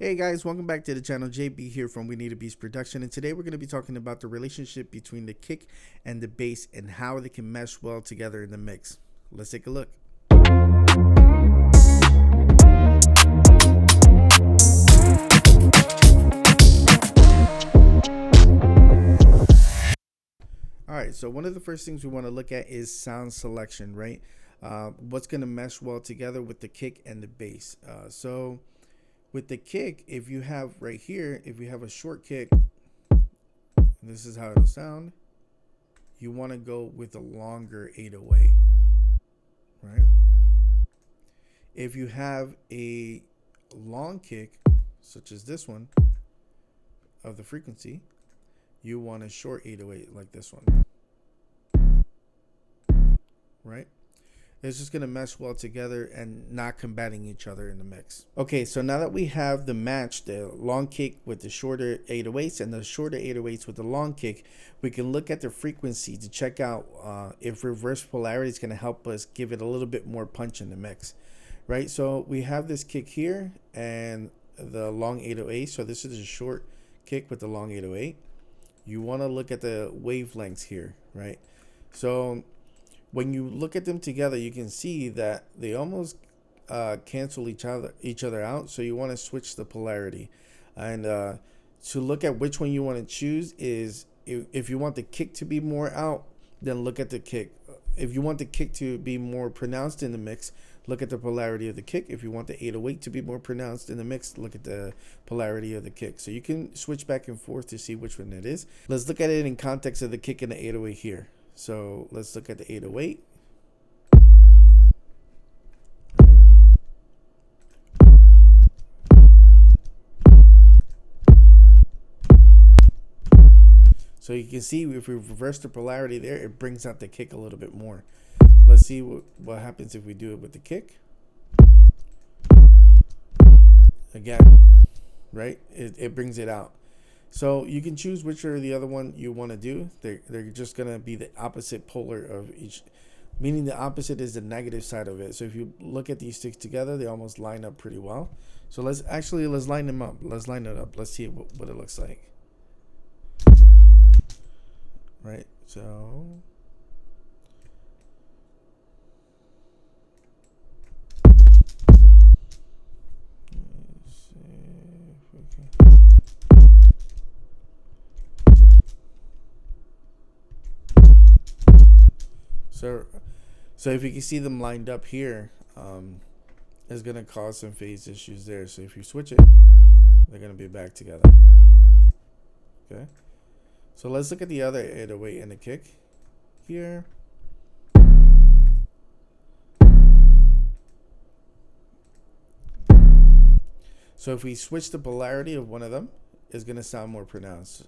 Hey guys, welcome back to the channel. JB here from We Need a Beast Production, and today we're going to be talking about the relationship between the kick and the bass and how they can mesh well together in the mix. Let's take a look. Alright, so one of the first things we want to look at is sound selection, right? What's going to mesh well together with the kick and the bass. So with the kick, if you have right here, if you have a short kick, this is how it'll sound. You want to go with a longer 808, right? If you have a long kick, such as this one of the frequency, you want a short 808 like this one, right? It's just going to mesh well together and not combating each other in the mix. Okay, so now that we have the match, the long kick with the shorter 808s and the shorter 808s with the long kick, we can look at the frequency to check out if reverse polarity is going to help us give it a little bit more punch in the mix, right? So we have this kick here and the long 808. So this is a short kick with the long 808. You want to look at the wavelengths here, right? So when you look at them together, you can see that they almost cancel each other out. So you want to switch the polarity, and to look at which one you want to choose is if you want the kick to be more out, then look at the kick. If you want the kick to be more pronounced in the mix, look at the polarity of the kick. If you want the 808 to be more pronounced in the mix, look at the polarity of the kick. So you can switch back and forth to see which one it is. Let's look at it in context of the kick and the 808 here. So let's look at the 808. So you can see if we reverse the polarity there, it brings out the kick a little bit more. Let's see what happens if we do it with the kick. Again, right? It brings it out. So you can choose which or the other one you want to do. They're just going to be the opposite polar of each, meaning the opposite is the negative side of it. So if you look at these sticks together, they almost line up pretty well. So let's line them up. Let's line it up. Let's see what it looks like. Right? So let's see if we can. So if you can see them lined up here, it's going to cause some phase issues there. So if you switch it, they're going to be back together. Okay. So let's look at the other 808 and the kick here. So if we switch the polarity of one of them, it's going to sound more pronounced.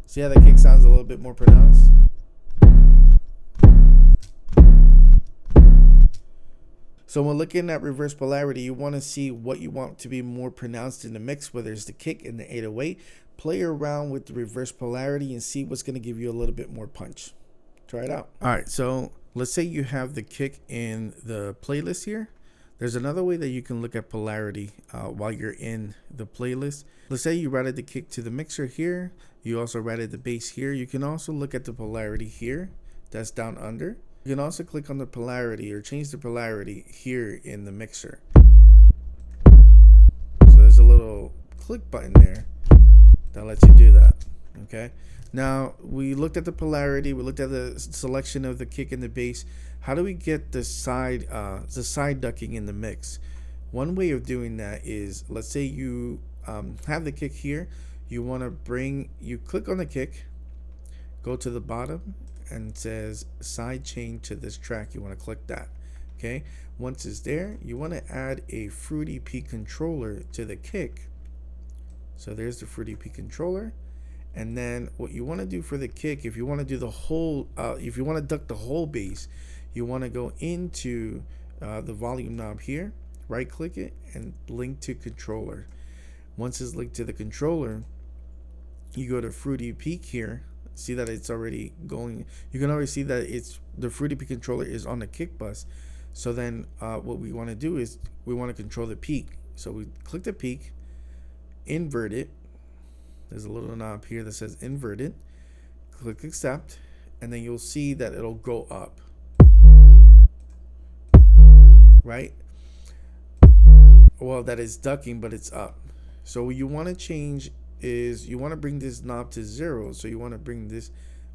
See how the kick sounds a little bit more pronounced? So when looking at reverse polarity, you want to see what you want to be more pronounced in the mix, whether it's the kick and the 808. Play around with the reverse polarity and see what's going to give you a little bit more punch. Try it out. All right, so let's say you have the kick in the playlist here. There's another way that you can look at polarity while you're in the playlist. Let's say you routed the kick to the mixer here. You also routed the bass here. You can also look at the polarity here. That's down under. You can also click on the polarity or change the polarity here in the mixer. So there's a little click button there that lets you do that. Okay. Now we looked at the polarity. We looked at the selection of the kick and the bass. How do we get the side ducking in the mix? One way of doing that is, let's say you have the kick here. You want to you click on the kick, go to the bottom, and it says side chain to this track. You want to click that. Okay. Once it's there, you want to add a Fruity P controller to the kick. So there's the Fruity P controller. And then what you want to do for the kick, if you want to do the whole, if you want to duck the whole bass, you want to go into the volume knob here, right click it, and link to controller. Once it's linked to the controller, you go to Fruity Peak here. See that it's already going. You can already see that it's the Fruity Peak controller is on the kick bus. So then what we want to do is we want to control the peak. So we click the peak, invert it. There's a little knob here that says invert it. Click accept, and then you'll see that it'll go up, right? Well, that is ducking, but it's up. So what you want to change is you want to bring this knob to 0. So you want to bring this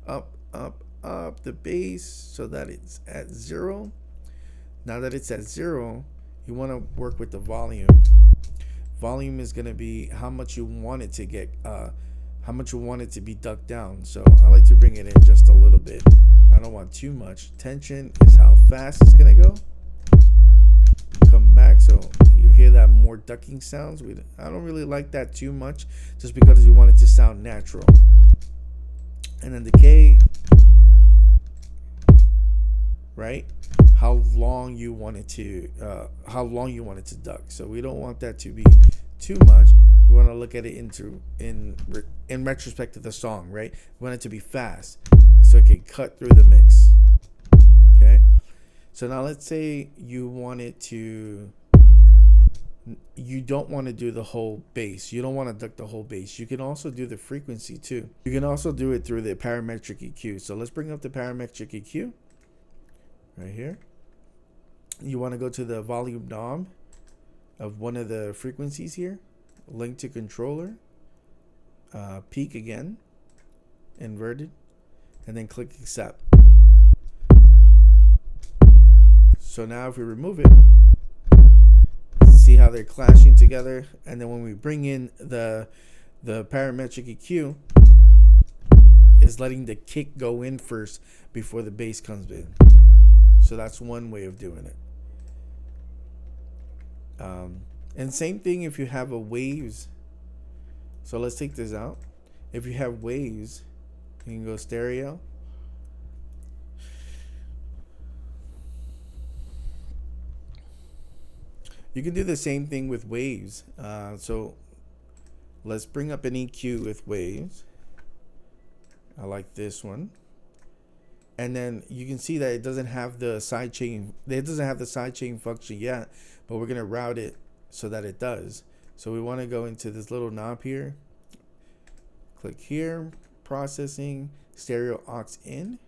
up, the bass, so that it's at 0. Now that it's at 0, you want to work with the volume. Volume is going to be how much you want it to get, how much you want it to be ducked down. So I like to bring it in just a little bit. I don't want too much. Tension is how fast it's going to go. Come back, so you hear that more ducking sounds. I don't really like that too much, just because you want it to sound natural. And then decay, right? How long you want it to duck. So we don't want that to be too much. We want to look at it in retrospect to the song, right? We want it to be fast, so it can cut through the mix. Okay. So now let's say you don't want to do the whole bass. You don't want to duck the whole bass. You can also do the frequency too. You can also do it through the parametric EQ. So let's bring up the parametric EQ right here. You want to go to the volume knob of one of the frequencies here, link to controller, peak again, inverted, and then click accept. So now if we remove it, see how they're clashing together, and then when we bring in the parametric EQ, is letting the kick go in first before the bass comes in. So that's one way of doing it. And same thing if you have a waves. So let's take this out. If you have waves, you can go stereo. You can do the same thing with waves. So let's bring up an EQ with waves. I like this one. And then you can see that it doesn't have the sidechain. It doesn't have the sidechain function yet, but we're gonna route it so that it does. So we want to go into this little knob here. Click here, processing, stereo aux in.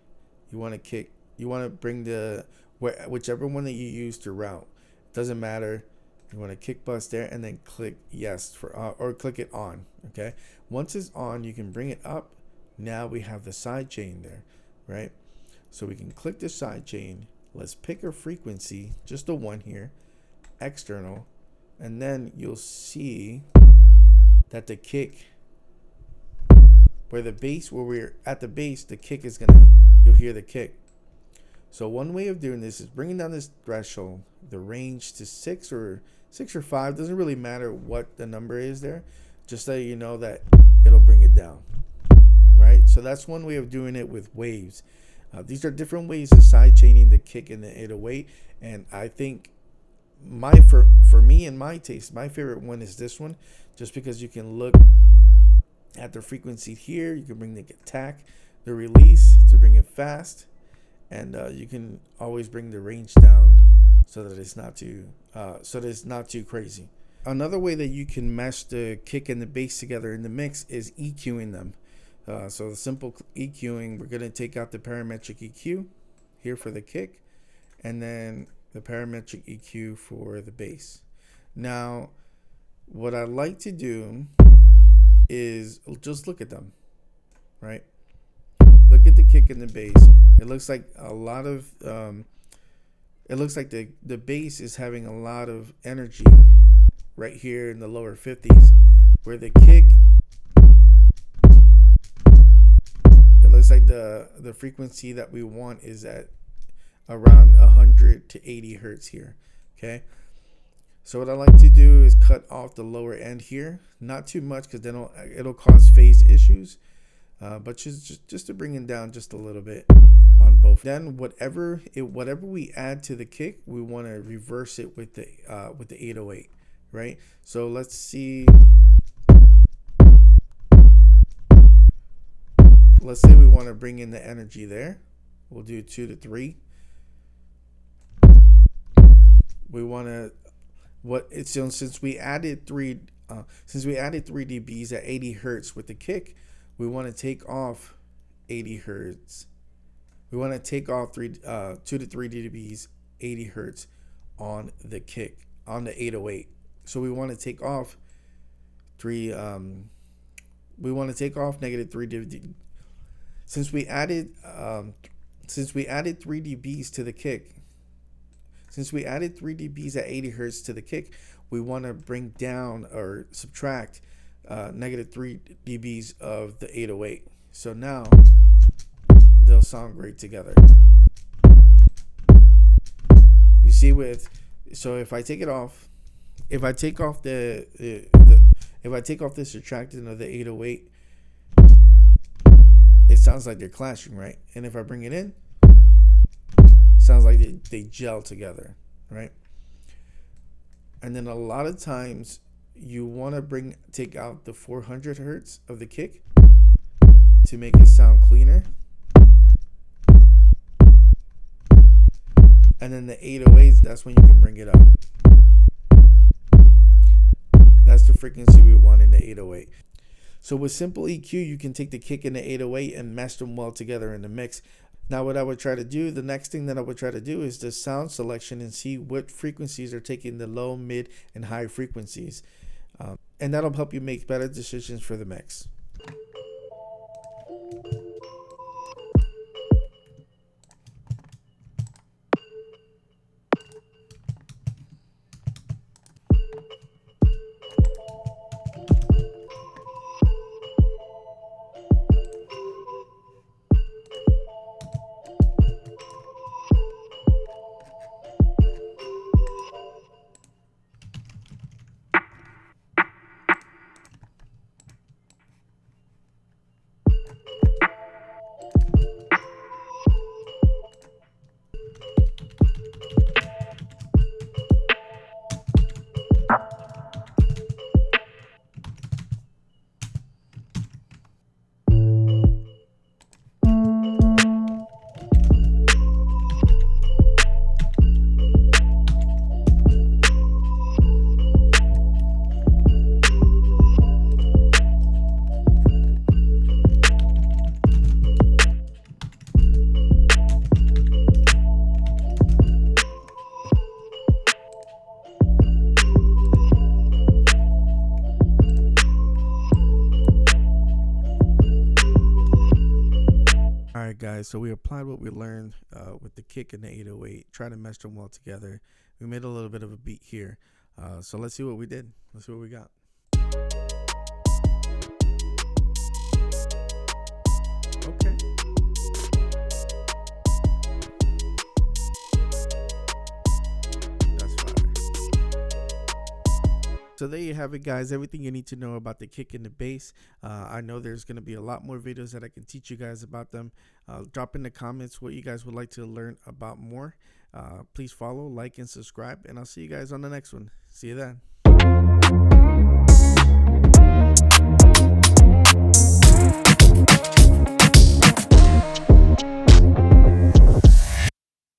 You want to bring the whichever one that you use to route. Doesn't matter. You want to kick bus there, and then click yes for or click it on. Okay. Once it's on, you can bring it up. Now we have the sidechain there, right? So we can click the sidechain. Let's pick a frequency, just the one here, external, and then you'll see that the kick, where we're at the bass, the kick is you'll hear the kick. So one way of doing this is bringing down this threshold, the range to 6 or 5. Doesn't really matter what the number is there, just so you know that it'll bring it down, right? So that's one way of doing it with waves. These are different ways of sidechaining the kick in the 808, and I think for me and my taste, my favorite one is this one, just because you can look at the frequency here. You can bring the attack, the release to bring it fast, and you can always bring the range down so that it's not too crazy. Another way that you can mesh the kick and the bass together in the mix is EQing them. So the simple EQing, we're going to take out the parametric EQ here for the kick, and then the parametric EQ for the bass. Now, what I like to do is just look at them, right? Look at the kick and the bass. It looks like a lot of, it looks like the bass is having a lot of energy right here in the lower 50s, where the kick, it looks like the frequency that we want is at around 100 to 80 hertz here. Okay. So what I like to do is cut off the lower end here, not too much, because then it'll cause phase issues, but just to bring it down just a little bit on both. Then whatever we add to the kick, we want to reverse it with the 808, right? So let's see. Let's say we want to bring in the energy there. We'll do 2 to 3. We want to since we added 3 dBs at 80 hertz with the kick, we want to take off 80 hertz. We want to take off 2 to 3 dBs 80 hertz on the kick on the 808. So we want to take off negative 3 dB. Since we added 3 dBs to the kick, since we added 3 dBs at 80 hertz to the kick, we want to bring down or subtract negative 3 dBs of the 808. So now they'll sound great together. You see, so if I take it off, if I take off the subtractant of the 808, it sounds like they're clashing, right? And if I bring it in, it sounds like they gel together, right? And then a lot of times you want to take out the 400 hertz of the kick to make it sound cleaner. And then the 808s, that's when you can bring it up. That's the frequency we want in the 808. So with simple EQ, you can take the kick and the 808 and mesh them well together in the mix. Now what I would try to do, the next thing that I would try to do is the sound selection and see what frequencies are taking the low, mid, and high frequencies. And that'll help you make better decisions for the mix. Alright guys, so we applied what we learned with the kick and the 808, try to mesh them well together. We made a little bit of a beat here, so let's see what we did. Let's see what we got. Okay. That's fire. So there you have it, guys. Everything you need to know about the kick and the bass. I know there's going to be a lot more videos that I can teach you guys about them. Drop in the comments what you guys would like to learn about more. Please follow, like, and subscribe, and I'll see you guys on the next one. See you then.